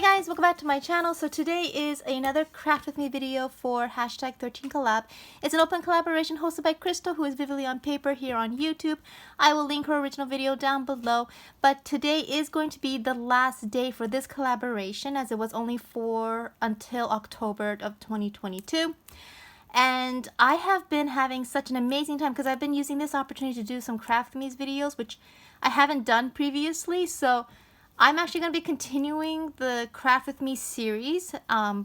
guys, welcome back to my channel. So today is another craft with me video for #13collab. It's an open collaboration hosted by Crystal, who is Vividly on Paper here on YouTube. I will link her original video down below, but today is going to be the last day for this collaboration, as it was only until October of 2022. And I have been having such an amazing time because I've been using this opportunity to do some craft with me's videos, which I haven't done previously. So I'm actually going to be continuing the Craft With Me series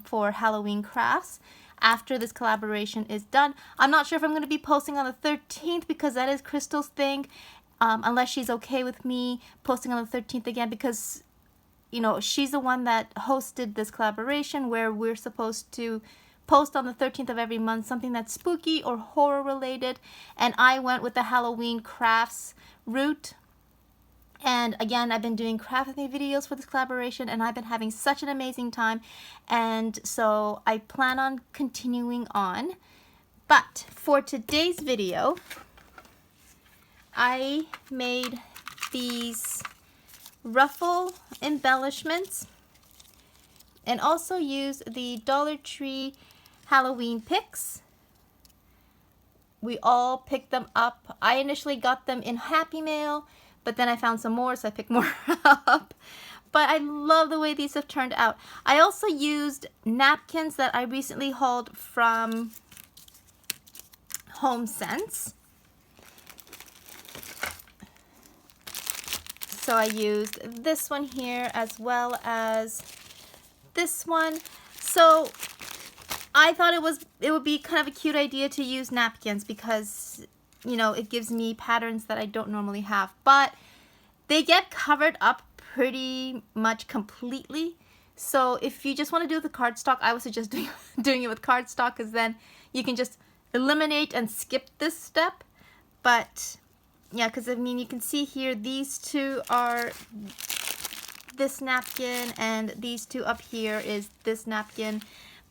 for Halloween crafts after this collaboration is done. I'm not sure if I'm going to be posting on the 13th because that is Crystal's thing, unless she's okay with me posting on the 13th again, because, you know, she's the one that hosted this collaboration where we're supposed to post on the 13th of every month something that's spooky or horror related, and I went with the Halloween crafts route. And again, I've been doing craft with me videos for this collaboration, and I've been having such an amazing time, and so I plan on continuing on. But for today's video, I made these ruffle embellishments and also used the Dollar Tree Halloween picks. We all picked them up. I initially got them in Happy Mail, but then I found some more, so I picked more up. But I love the way these have turned out. I also used napkins that I recently hauled from HomeSense. So I used this one here as well as this one. So I thought it would be kind of a cute idea to use napkins because, you know, it gives me patterns that I don't normally have, but they get covered up pretty much completely. So if you just want to do it with cardstock, I would suggest doing it with cardstock, because then you can just eliminate and skip this step. But yeah, because I mean, you can see here, these two are this napkin, and these two up here is this napkin.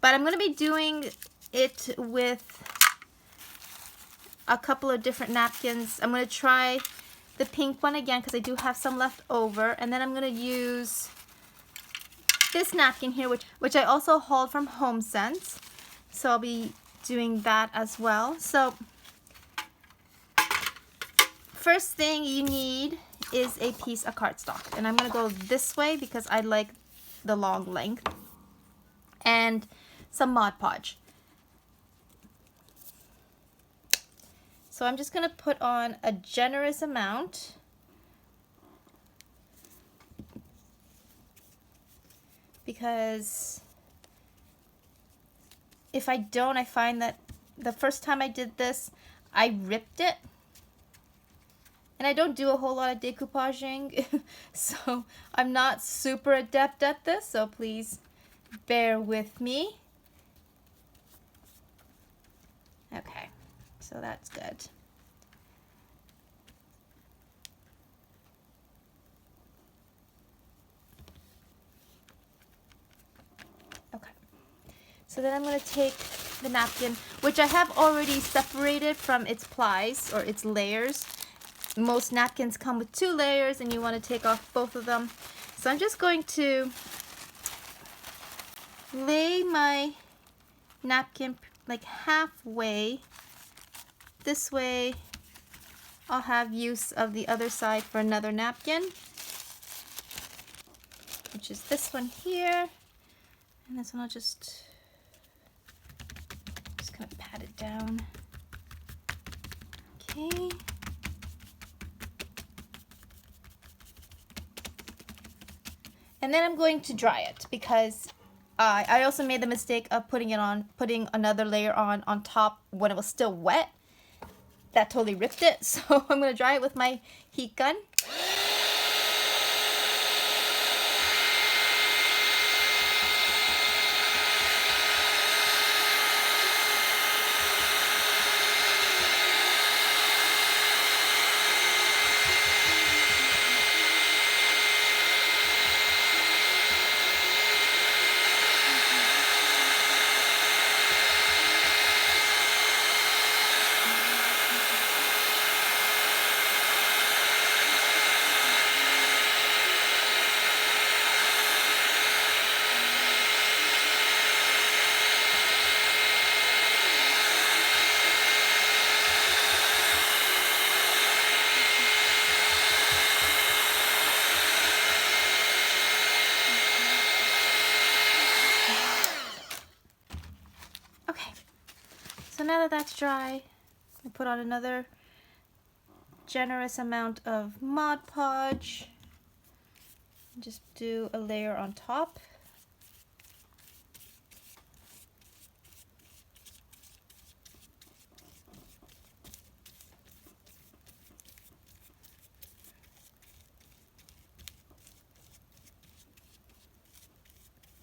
But I'm going to be doing it with a couple of different napkins. I'm going to try the pink one again because I do have some left over, and then I'm going to use this napkin here, which I also hauled from HomeSense. So I'll be doing that as well. So first thing you need is a piece of cardstock, and I'm going to go this way because I like the long length, and some Mod Podge. So I'm just going to put on a generous amount. Because if I don't, I find that the first time I did this, I ripped it. And I don't do a whole lot of decoupaging, so I'm not super adept at this, so please bear with me. Okay. So that's good. Okay. So then I'm going to take the napkin, which I have already separated from its plies or its layers. Most napkins come with 2 layers, and you want to take off both of them. So I'm just going to lay my napkin like halfway. This way I'll have use of the other side for another napkin, which is this one here. And this one I'll just kind of pat it down. Okay. And then I'm going to dry it because I also made the mistake of putting another layer on top when it was still wet. That totally ripped it, so I'm going to dry it with my heat gun. now that that's dry, I put on another generous amount of Mod Podge. Just do a layer on top.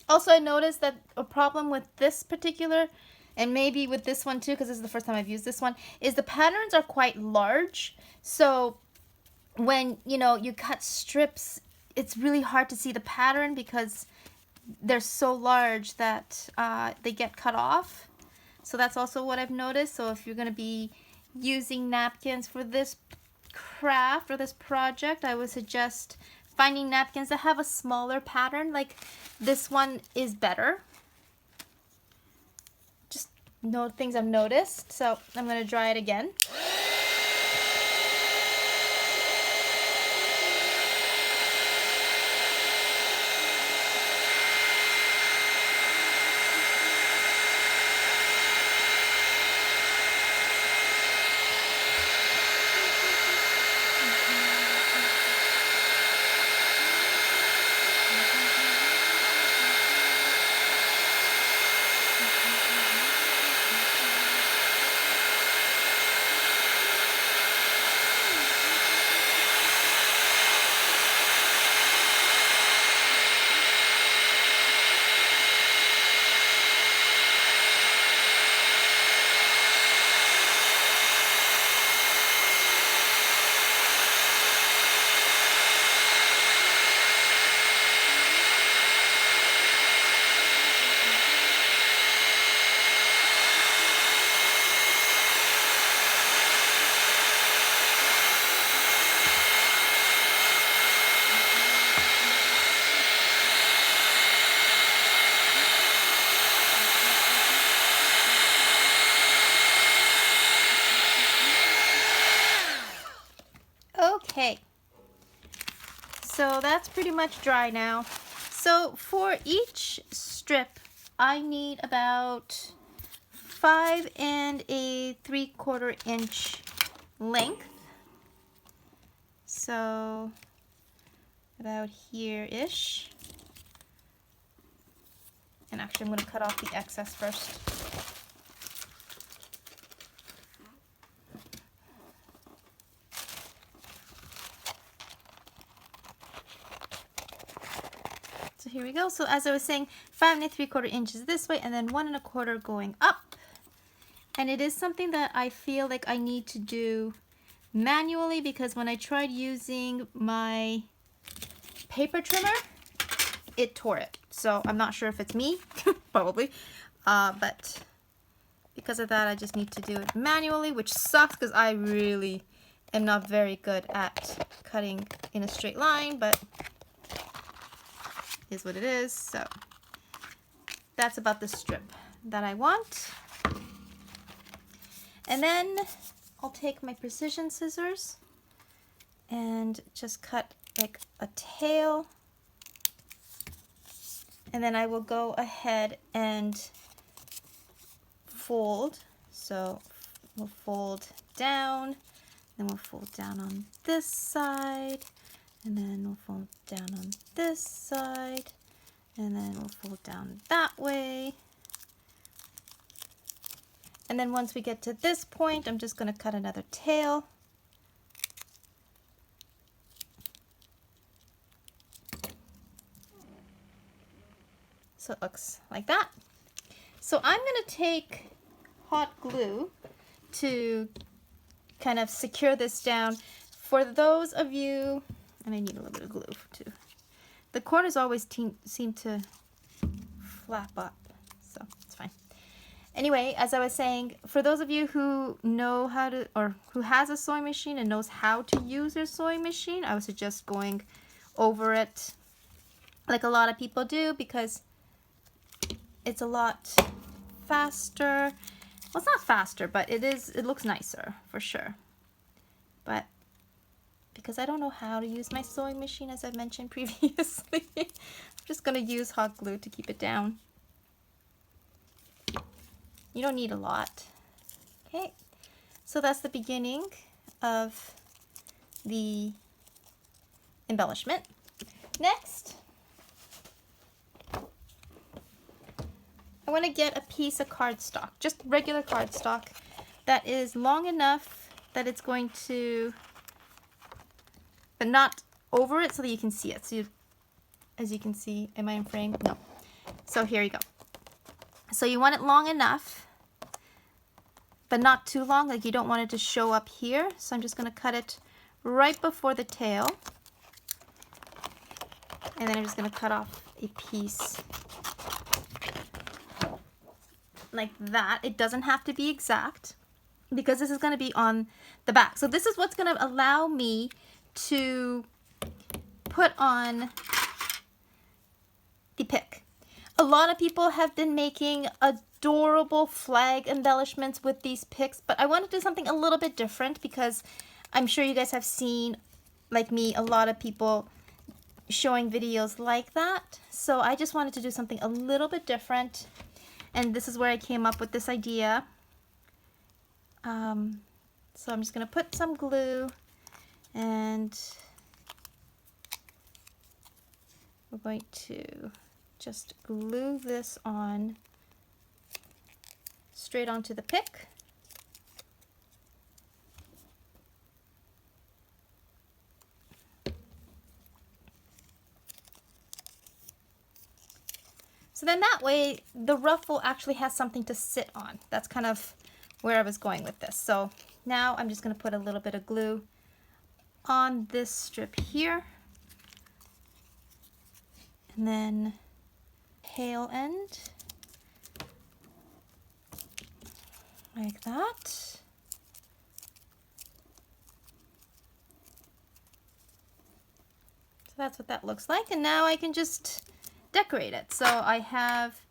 Also, I noticed that a problem with this particular, and maybe with this one too, because this is the first time I've used this one, is the patterns are quite large. So when, you know, you cut strips, it's really hard to see the pattern because they're so large that they get cut off. So that's also what I've noticed. So if you're going to be using napkins for this craft or this project, I would suggest finding napkins that have a smaller pattern. Like this one is better. Just note things I've noticed. So I'm going to dry it again. Okay, so that's pretty much dry now. So for each strip, I need about 5 3/4 inch length. So about here-ish. And actually I'm going to cut off the excess first. So here we go. So as I was saying, 5 3/4 inches this way and then 1 1/4 going up. And it is something that I feel like I need to do manually because when I tried using my paper trimmer, it tore it. So I'm not sure if it's me, probably, but because of that I just need to do it manually, which sucks because I really am not very good at cutting in a straight line, but is what it is. So that's about the strip that I want. And then I'll take my precision scissors and just cut like a tail, and then I will go ahead and fold. So we'll fold down, then we'll fold down on this side, and then we'll fold down on this side, and then we'll fold down that way. And then once we get to this point, I'm just going to cut another tail. So it looks like that. So I'm going to take hot glue to kind of secure this down. For those of you, and I need a little bit of glue too. The corners always seem to flap up, so it's fine. Anyway, as I was saying, for those of you who know how to, or who has a sewing machine and knows how to use their sewing machine, I would suggest going over it like a lot of people do because it's a lot faster. Well, it's not faster, but it looks nicer for sure. But because I don't know how to use my sewing machine, as I mentioned previously, I'm just going to use hot glue to keep it down. You don't need a lot. Okay, so that's the beginning of the embellishment. Next, I want to get a piece of cardstock, just regular cardstock, that is long enough that it's going to, but not over it so that you can see it. So you, as you can see, am I in frame? No. So here you go. So you want it long enough, but not too long, like you don't want it to show up here. So I'm just going to cut it right before the tail. And then I'm just going to cut off a piece like that. It doesn't have to be exact because this is going to be on the back. So this is what's going to allow me to put on the pick. A lot of people have been making adorable flag embellishments with these picks, but I want to do something a little bit different because I'm sure you guys have seen, like me, a lot of people showing videos like that. So I just wanted to do something a little bit different, and this is where I came up with this idea. So I'm just going to put some glue, and we're going to just glue this on straight onto the pick. So then that way the ruffle actually has something to sit on. That's kind of where I was going with this. So now I'm just going to put a little bit of glue on this strip here, and then tail end like that. So that's what that looks like, and now I can just decorate it. So I have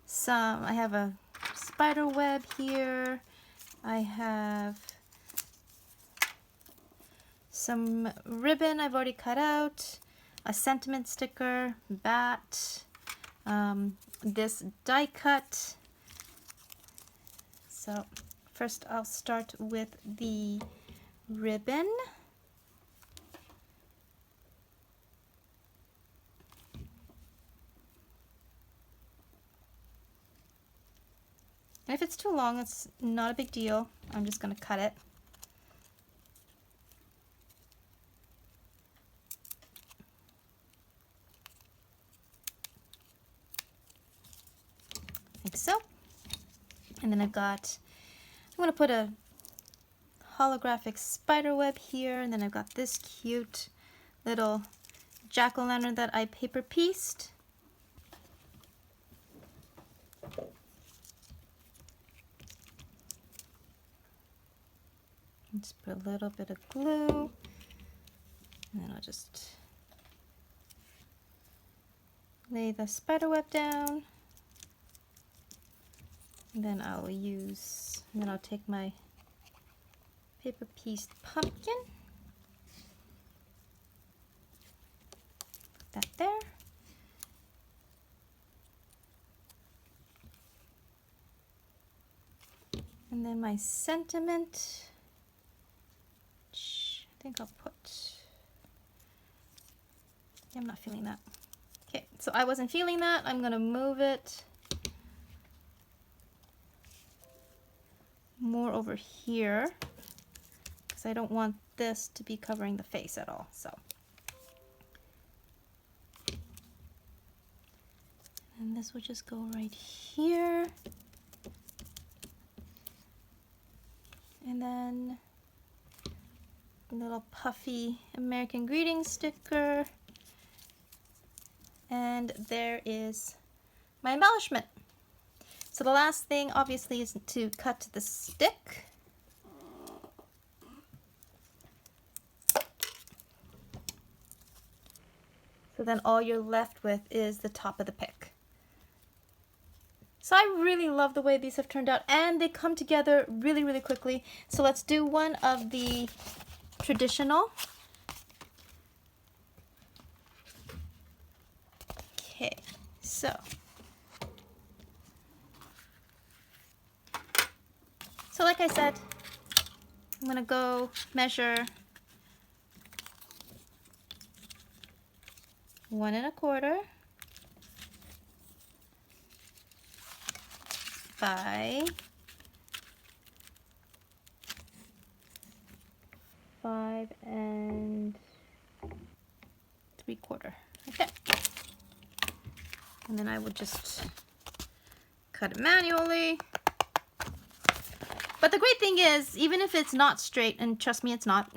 a spider web here. I have some ribbon I've already cut out, a sentiment sticker, bat, this die cut. So first I'll start with the ribbon. And if it's too long, it's not a big deal. I'm just going to cut it. Like so. And then I'm going to put a holographic spider web here, and then I've got this cute little jack-o'-lantern that I paper pieced. Just put a little bit of glue, and then I'll just lay the spider web down. And then I'll take my paper pieced pumpkin, put that there. And then my sentiment, I think I'll put, yeah, I'm not feeling that. Okay, so I wasn't feeling that. I'm gonna move it more over here because I don't want this to be covering the face at all. So, and this will just go right here, and then a little puffy American Greetings sticker, and there is my embellishment. So the last thing obviously is to cut the stick. So then all you're left with is the top of the pick. So I really love the way these have turned out, and they come together really, really quickly. So let's do one of the traditional. Okay, so So like I said, I'm gonna go measure 1 1/4 by 5 3/4. Okay. And then I will just cut it manually. But the great thing is, even if it's not straight, and trust me, it's not,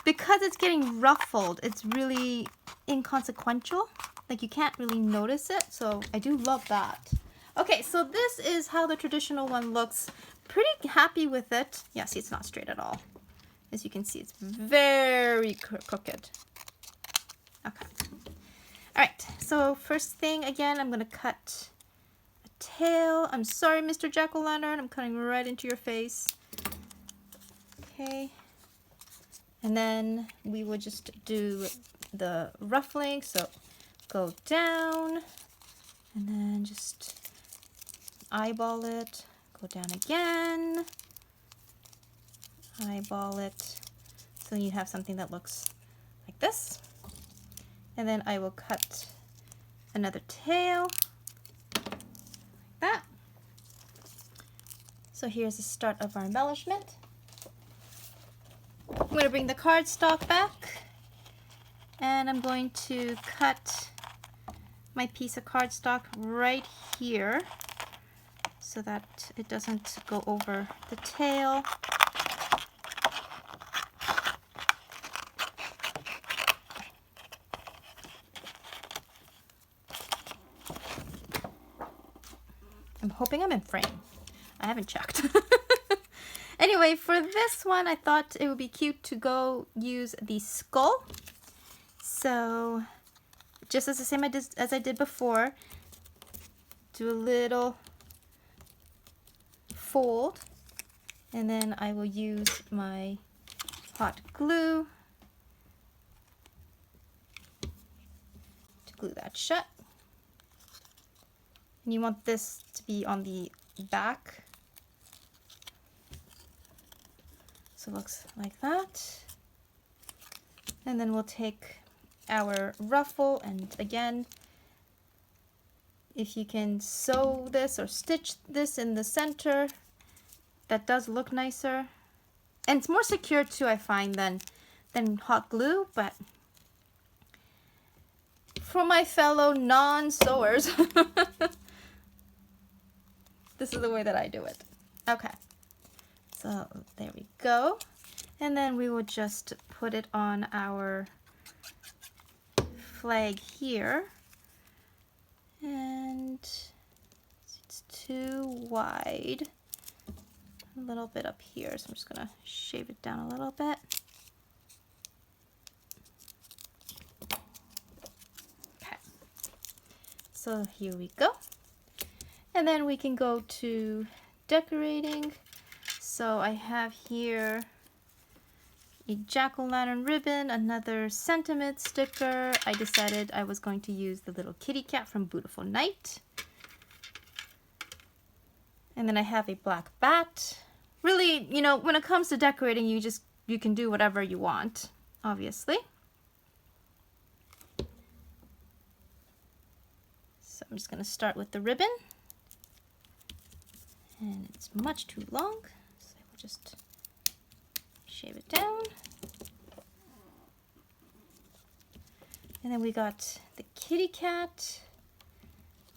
because it's getting ruffled, it's really inconsequential. Like, you can't really notice it, so I do love that. Okay, so this is how the traditional one looks. Pretty happy with it. Yeah, see, it's not straight at all. As you can see, it's very crooked. Okay. All right, so first thing, again, I'm gonna cut a tail. I'm sorry, Mr. Jack-o'-lantern, I'm cutting right into your face. Okay. And then we will just do the ruffling, so go down, and then just eyeball it, go down again, eyeball it, so you have something that looks like this. And then I will cut another tail, like that. So here's the start of our embellishment. I'm going to bring the cardstock back, and I'm going to cut my piece of cardstock right here so that it doesn't go over the tail. I'm hoping I'm in frame. I haven't checked. Anyway, for this one, I thought it would be cute to go use the skull. So, just as the same as I did before, do a little fold, and then I will use my hot glue to glue that shut. And you want this to be on the back. So it looks like that. And then we'll take our ruffle, and again, if you can sew this or stitch this in the center, that does look nicer. And it's more secure too, I find, than hot glue, but for my fellow non-sewers, this is the way that I do it. Okay. So there we go. And then we will just put it on our flag here. And it's too wide. A little bit up here, so I'm just gonna shave it down a little bit. Okay. So here we go. And then we can go to decorating. So I have here a jack-o'-lantern ribbon, another sentiment sticker. I decided I was going to use the little kitty cat from Beautiful Night. And then I have a black bat. Really, you know, when it comes to decorating, you can do whatever you want, obviously. So I'm just going to start with the ribbon. And it's much too long, so I will just shave it down. And then we got the kitty cat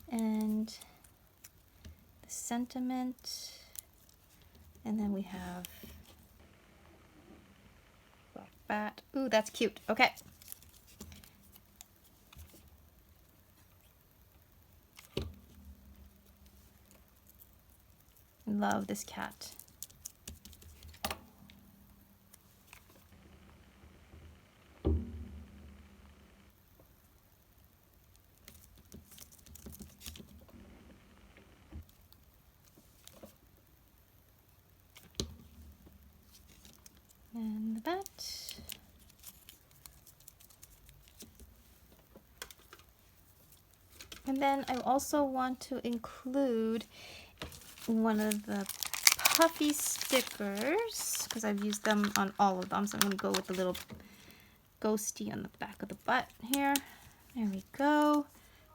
and the sentiment, and then we have black bat. Ooh, that's cute. Okay. Love this cat. And the bat. And then I also want to include one of the puffy stickers because I've used them on all of them. So I'm going to go with the little ghosty on the back of the butt here. There we go.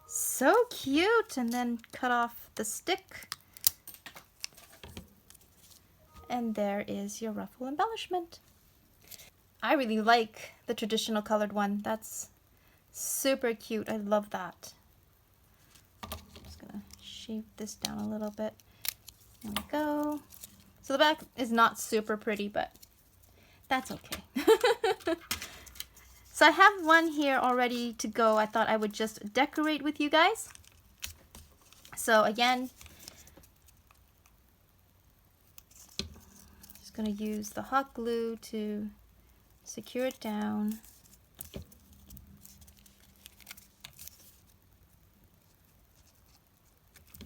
So cute. And then cut off the stick. And there is your ruffle embellishment. I really like the traditional colored one. That's super cute. I love that. I'm just gonna shape this down a little bit. There we go. So the back is not super pretty, but that's okay. So I have one here already to go. I thought I would just decorate with you guys. So again, just gonna use the hot glue to secure it down.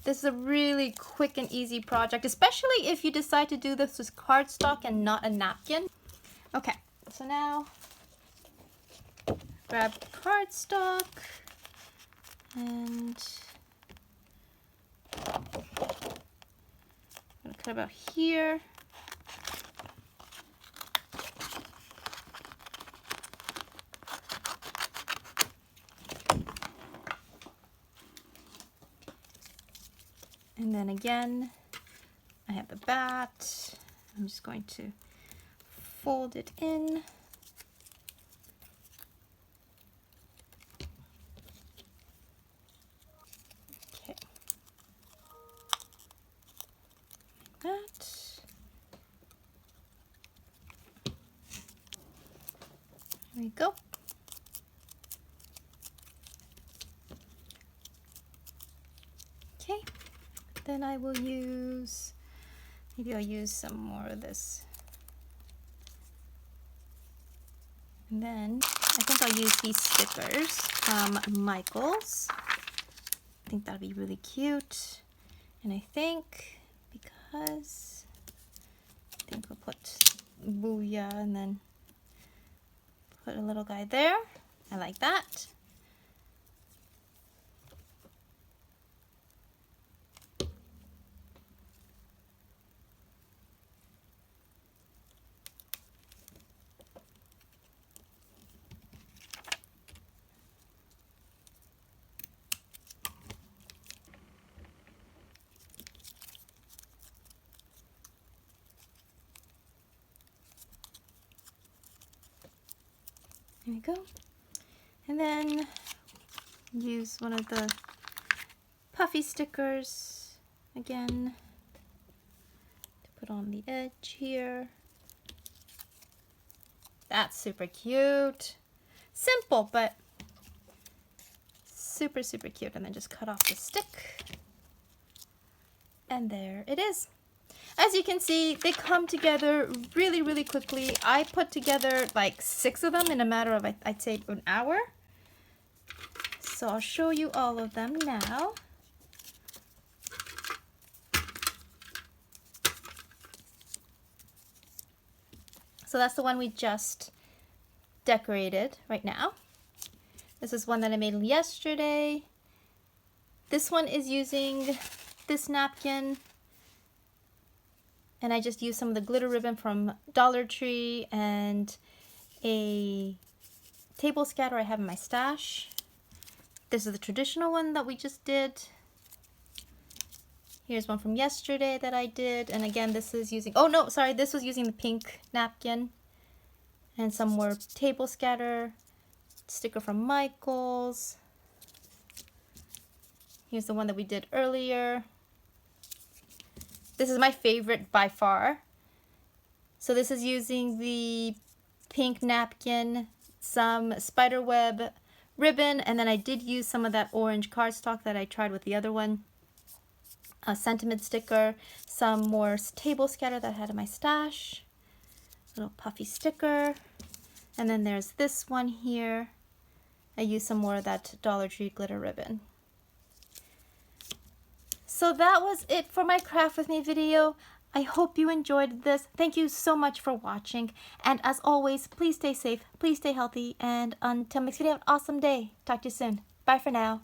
This is a really quick and easy project, especially if you decide to do this with cardstock and not a napkin. Okay, so now grab cardstock and I'm gonna cut about here. And then again, I have the bat. I'm just going to fold it in. Okay. Like that. There we go. Okay. Then I will use, maybe I'll use some more of this. And then I think I'll use these stickers from Michaels. I think that'll be really cute. And I think because, I think we'll put Booyah and then put a little guy there. I like that. There we go. And then use one of the puffy stickers again to put on the edge here. That's super cute. Simple, but super, super cute. And then just cut off the stick. And there it is. As you can see, they come together really, really quickly. I put together like 6 of them in a matter of, I'd say, an hour. So I'll show you all of them now. So that's the one we just decorated right now. This is one that I made yesterday. This one is using this napkin. And I just used some of the glitter ribbon from Dollar Tree and a table scatter I have in my stash. This is the traditional one that we just did. Here's one from yesterday that I did. And again, this is using, oh no, sorry, this was using the pink napkin. And some more table scatter, sticker from Michaels. Here's the one that we did earlier. This is my favorite by far. So this is using the pink napkin, some spiderweb ribbon, and then I did use some of that orange cardstock that I tried with the other one. A sentiment sticker, some more table scatter that I had in my stash, little puffy sticker, and then there's this one here. I used some more of that Dollar Tree glitter ribbon. So that was it for my craft with me video. I hope you enjoyed this. Thank you so much for watching. And as always, please stay safe, please stay healthy, and until next video, have an awesome day. Talk to you soon. Bye for now.